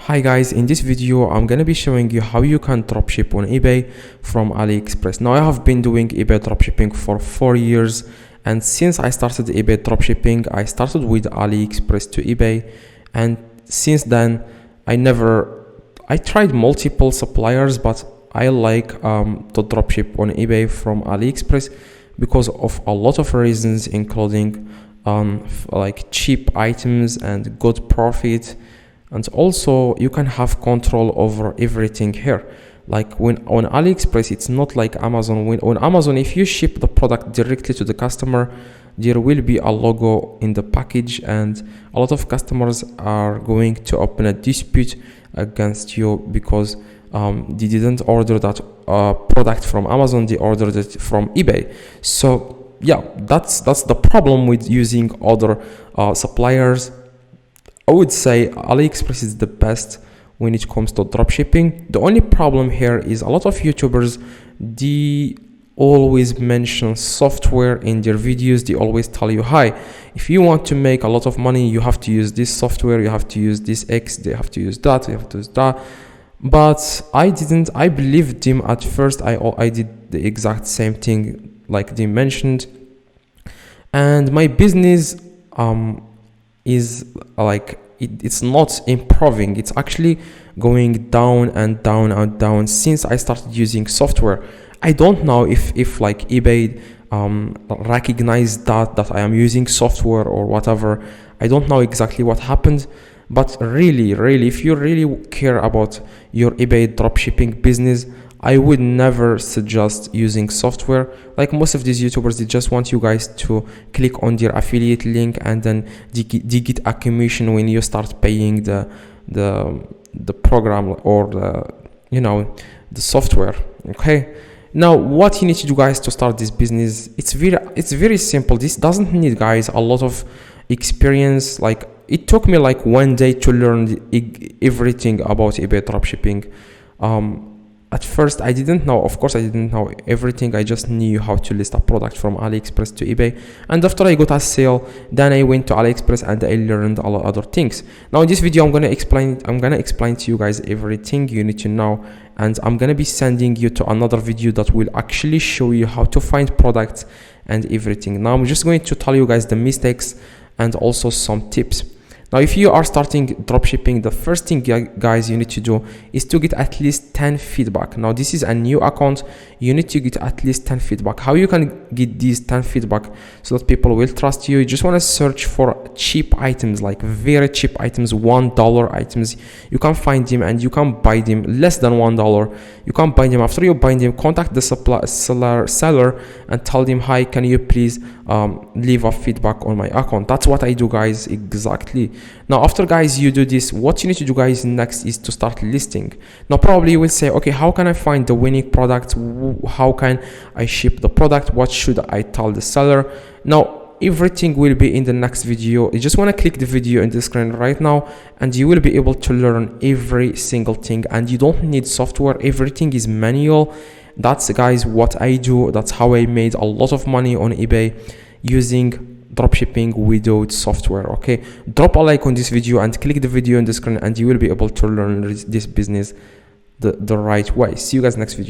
Hi guys, in this video I'm gonna be showing you how you can dropship on eBay from AliExpress. Now I have been doing eBay dropshipping for 4 years, and since I started eBay dropshipping I started with AliExpress to eBay, and since then I tried multiple suppliers, but I like to dropship on eBay from AliExpress because of a lot of reasons, including like cheap items and good profit. And also you can have control over everything here. Like when on AliExpress, it's not like Amazon. When on Amazon, if you ship the product directly to the customer, there will be a logo in the package, and a lot of customers are going to open a dispute against you because they didn't order that product from Amazon, they ordered it from eBay. So yeah, that's the problem with using other suppliers. I would say AliExpress is the best when it comes to dropshipping. The only problem here is a lot of YouTubers, they always mention software in their videos. They always tell you, hi, if you want to make a lot of money, you have to use this software, you have to use this X, they have to use that, you have to use that. But I believed them at first. I did the exact same thing like they mentioned, and my business is like it's not improving, it's actually going down and down and down since I started using software. I don't know if like eBay recognized that I am using software or whatever. I don't know exactly what happened, but really if you really care about your eBay dropshipping business, I would never suggest using software. Like most of these YouTubers, they just want you guys to click on their affiliate link, and then they get a commission when you start paying the program or the software. Okay. Now, what you need to do, guys, to start this business, it's very simple. This doesn't need, guys, a lot of experience. Like it took me like 1 day to learn everything about eBay dropshipping. At first, I didn't know. Of course, I didn't know everything. I just knew how to list a product from AliExpress to eBay. And after I got a sale, then I went to AliExpress and I learned a lot of other things. Now, in this video, I'm gonna explain to you guys everything you need to know, and I'm gonna be sending you to another video that will actually show you how to find products and everything. Now, I'm just going to tell you guys the mistakes and also some tips. Now, if you are starting dropshipping, the first thing, guys, you need to do is to get at least 10 feedback. Now, this is a new account. You need to get at least 10 feedback. How you can get these 10 feedback so that people will trust you? You just want to search for cheap items, like very cheap items, $1 items. You can find them and you can buy them less than $1. You can buy them. After you buy them, contact the seller and tell them, hi, can you please leave a feedback on my account? That's what I do, guys, exactly. Now, after, guys, you do this, what you need to do, guys, next is to start listing. Now, probably you will say, okay, how can I find the winning product? How can I ship the product? What should I tell the seller? Now, everything will be in the next video. You just want to click the video in the screen right now, and you will be able to learn every single thing. And you don't need software. Everything is manual. That's, guys, what I do. That's how I made a lot of money on eBay using dropshipping without software. Okay, drop a like on this video and click the video on the screen, and you will be able to learn this business the right way. See you guys next video.